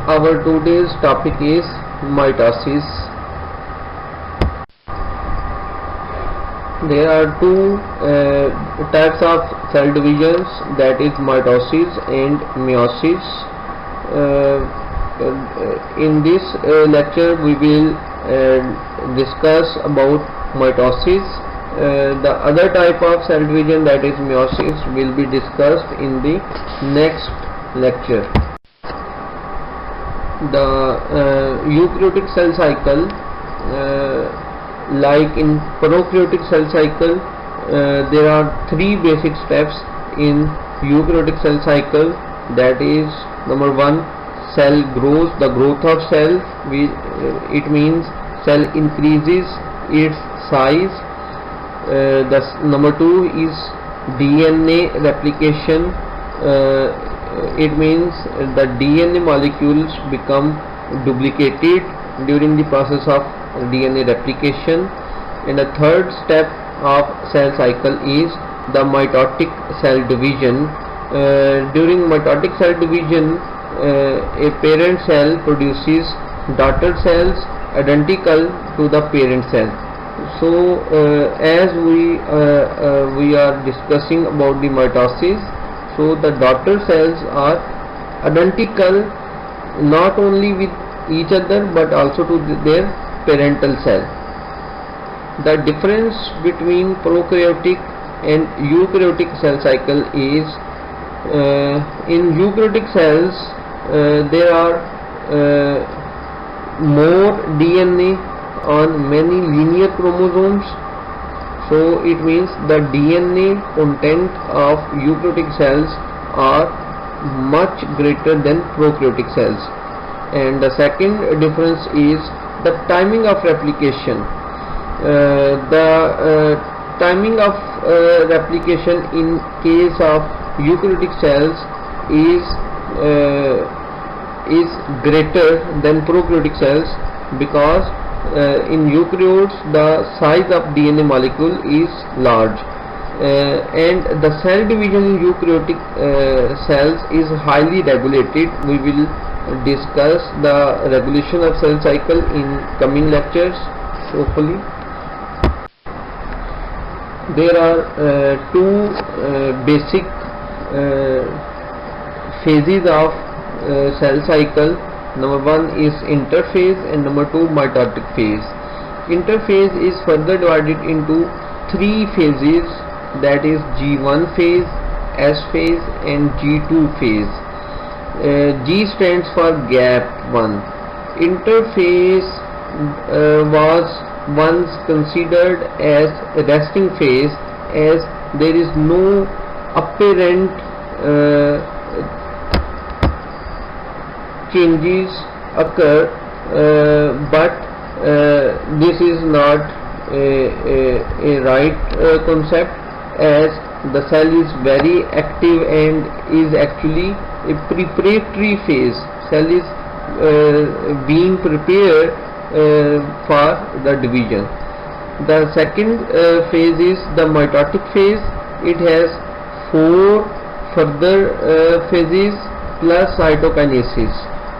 Our today's topic is mitosis. There are two types of cell divisions, that is mitosis and meiosis. In this lecture we will discuss about mitosis. The other type of cell division, that is meiosis, will be discussed in the next lecture. The eukaryotic cell cycle, like in prokaryotic cell cycle, there are three basic steps in eukaryotic cell cycle. That is, number one, cell grows, the growth of cell. It means cell increases its size. Number two is DNA replication. It means the DNA molecules become duplicated during the process of DNA replication. And the third step of cell cycle is the mitotic cell division. During mitotic cell division, a parent cell produces daughter cells identical to the parent cell. So as we are discussing about the mitosis, so the daughter cells are identical not only with each other but also to their parental cell. The difference between prokaryotic and eukaryotic cell cycle is, in eukaryotic cells there are more DNA on many linear chromosomes. So it means the DNA content of eukaryotic cells are much greater than prokaryotic cells. And the second difference is the timing of replication. The timing of replication in case of eukaryotic cells is greater than prokaryotic cells, because in eukaryotes the size of DNA molecule is large, and the cell division in eukaryotic cells is highly regulated. We will discuss the regulation of cell cycle in coming lectures, hopefully. There are two basic phases of cell cycle. Number one is interphase and number two mitotic phase. Interphase is further divided into three phases, that is G1 phase, S phase and G2 phase. G stands for gap 1. Interphase was once considered as a resting phase, as there is no apparent changes occur, but this is not a right concept, as the cell is very active and is actually a preparatory phase. Cell is being prepared for the division. The second phase is the mitotic phase. It has 4 further phases plus cytokinesis.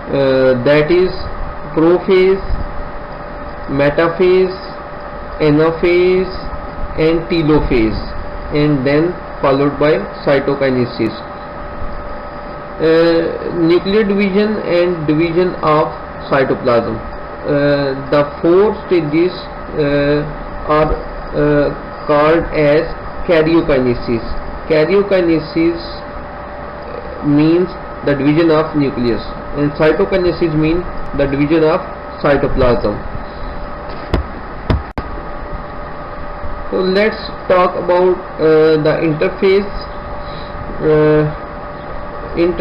That is prophase, metaphase, anaphase and telophase, and then followed by cytokinesis. Nuclear division and division of cytoplasm. The 4 stages are called as karyokinesis. Karyokinesis means the division of nucleus, and cytokinesis means the division of cytoplasm. So let's talk about the interphase. In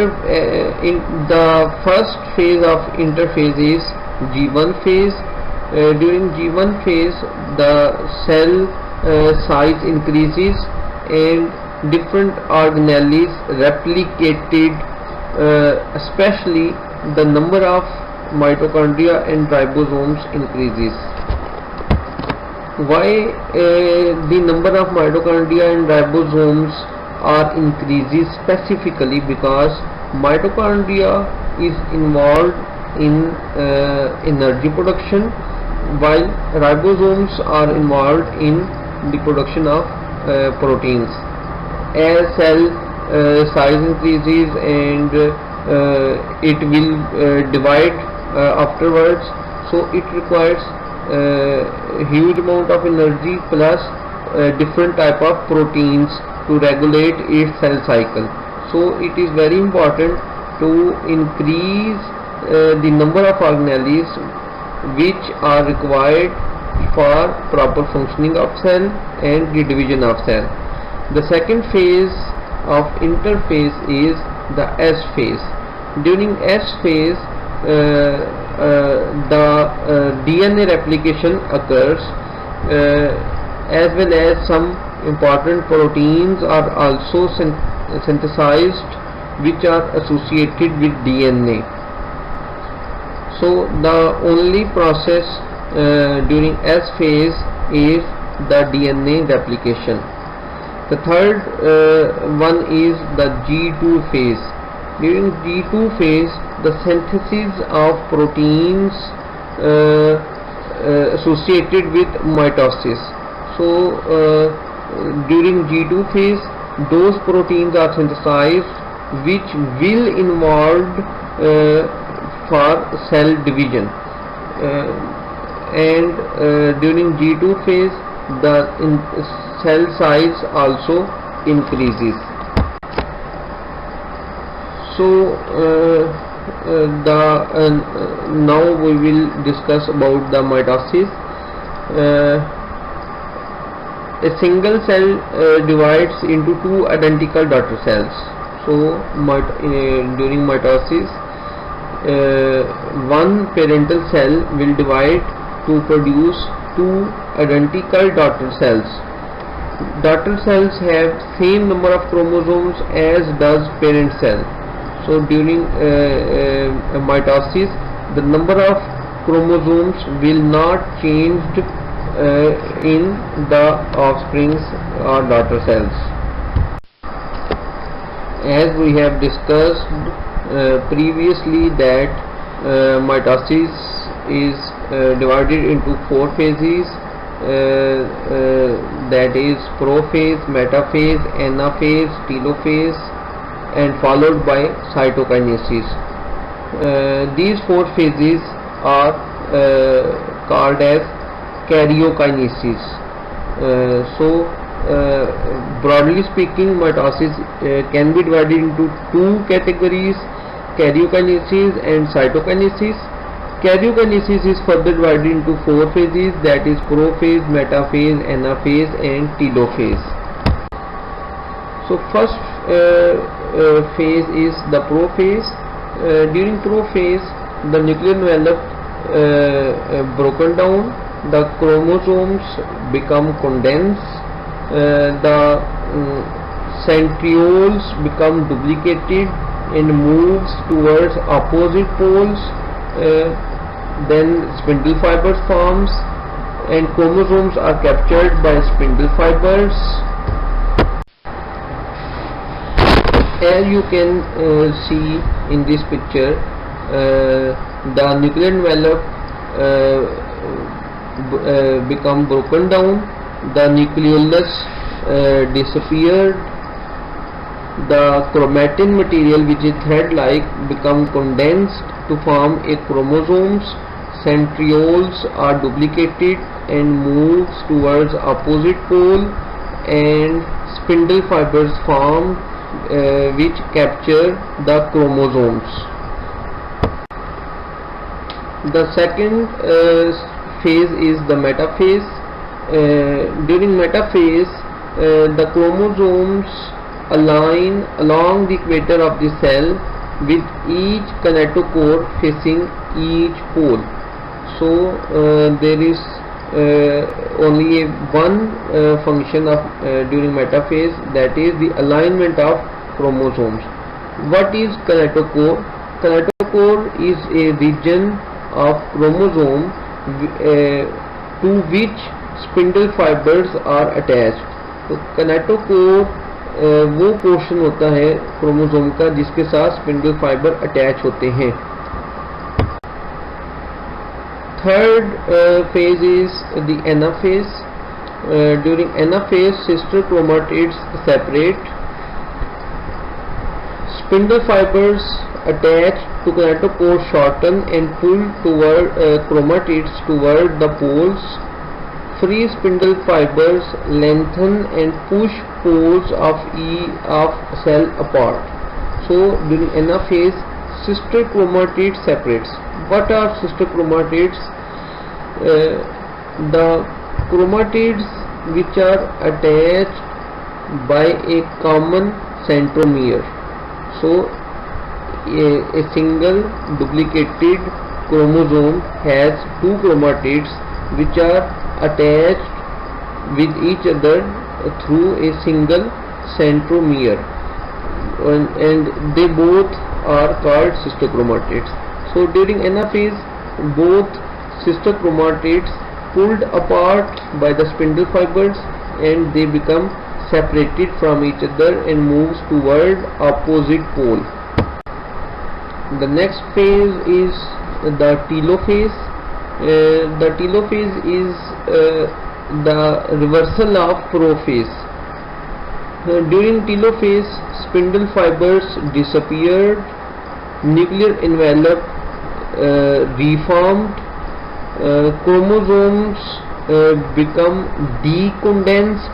the first phase of interphase is G1 phase. During G1 phase, the cell size increases and different organelles replicated, especially the number of mitochondria and ribosomes increases. Why the number of mitochondria and ribosomes are increases? Specifically because mitochondria is involved in energy production, while ribosomes are involved in the production of proteins. As cell size increases and it will divide afterwards, so it requires a huge amount of energy plus different type of proteins to regulate its cell cycle. So it is very important to increase the number of organelles which are required for proper functioning of cell and the division of cell. The second phase of interphase is the S phase. During S phase, the DNA replication occurs, as well as some important proteins are also synthesized which are associated with DNA. So the only process during S phase is the DNA replication. The third one is the G2 phase. During G2 phase, the synthesis of proteins associated with mitosis. So during G2 phase, those proteins are synthesized which will involved for cell division, and during G2 phase the cell size also increases. So now we will discuss about the mitosis. A single cell divides into two identical daughter cells. So during mitosis, one parental cell will divide to produce two identical daughter cells. Daughter cells have same number of chromosomes as does parent cell. So during mitosis, the number of chromosomes will not change in the offsprings or daughter cells. As we have discussed previously that mitosis is divided into four phases, that is prophase, metaphase, anaphase, telophase, and followed by cytokinesis. These four phases are called as karyokinesis. So broadly speaking, mitosis can be divided into two categories: karyokinesis and cytokinesis. Karyokinesis is further divided into four phases, that is prophase, metaphase, anaphase, and telophase. So first phase is the prophase. During prophase, the nuclear envelope broken down, the chromosomes become condensed, the centrioles become duplicated and moves towards opposite poles, then spindle fibers forms and chromosomes are captured by spindle fibers. As you can see in this picture, the nuclear envelope become broken down, the nucleolus disappeared, the chromatin material, which is thread-like, become condensed to form a chromosomes, centrioles are duplicated and moves towards opposite pole, and spindle fibers formed which capture the chromosomes. The second phase is the metaphase. During metaphase, the chromosomes align along the equator of the cell with each kinetochore facing each pole. So there is only one function of during metaphase, that is the alignment of chromosomes. What is kinetochore? Kinetochore is a region of chromosome to which spindle fibers are attached. तो kinetochore वो portion होता है chromosome का जिसके साथ spindle fibre attach होते हैं. third phase is the anaphase. During anaphase, sister chromatids separate. Spindle fibers attached to kinetochore shorten and pull toward chromatids toward the poles. Free spindle fibers lengthen and push poles of cell apart. So during anaphase, sister chromatid separates. What are sister chromatids? The chromatids which are attached by a common centromere. So a single duplicated chromosome has two chromatids which are attached with each other through a single centromere, and they both are called sister chromatids. So during anaphase, both sister chromatids pulled apart by the spindle fibers and they become separated from each other and moves toward opposite pole. The next phase is the telophase. The telophase is the reversal of prophase. During telophase, spindle fibers disappeared, nuclear envelope reformed, chromosomes become decondensed,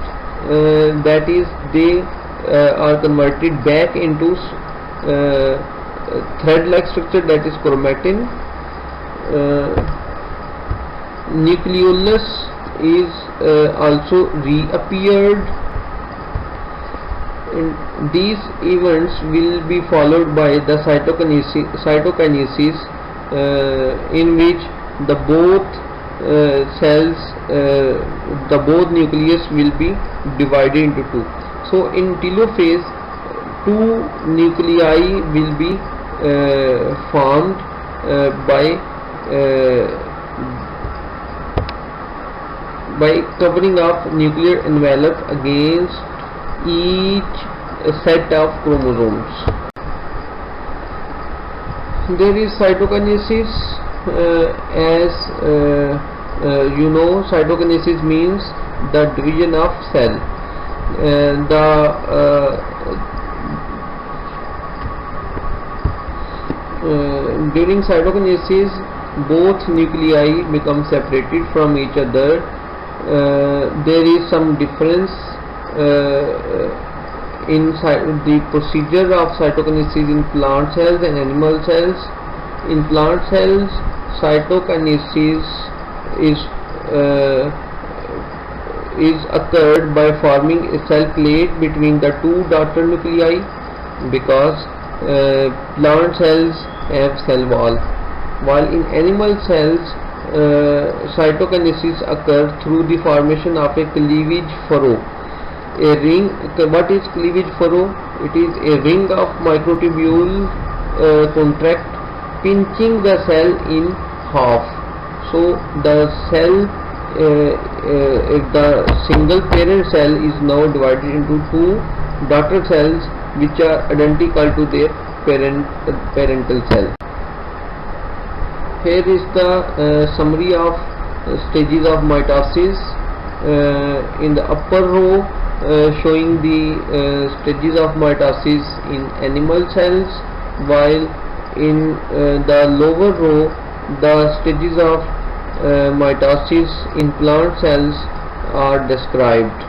that is, they are converted back into thread-like structure, that is chromatin. Nucleolus is also reappeared. And these events will be followed by the cytokinesis, in which the both cells, the both nucleus will be divided into two. So in telophase, two nuclei will be formed by covering of nuclear envelope against each set of chromosomes. There is cytokinesis. As you know, cytokinesis means the division of cell. During cytokinesis, both nuclei become separated from each other. There is some difference in the procedure of cytokinesis in plant cells and animal cells. In plant cells, cytokinesis is occurred by forming a cell plate between the two daughter nuclei, because plant cells have cell wall, while in animal cells cytokinesis occurs through the formation of a cleavage furrow. A ring. What is cleavage furrow? It is a ring of microtubule contract, pinching the cell in half. So the cell, if the single parent cell is now divided into two daughter cells which are identical to their parental cell. Here is the summary of stages of mitosis. In the upper row, showing the stages of mitosis in animal cells, while in the lower row the stages of mitosis in plant cells are described.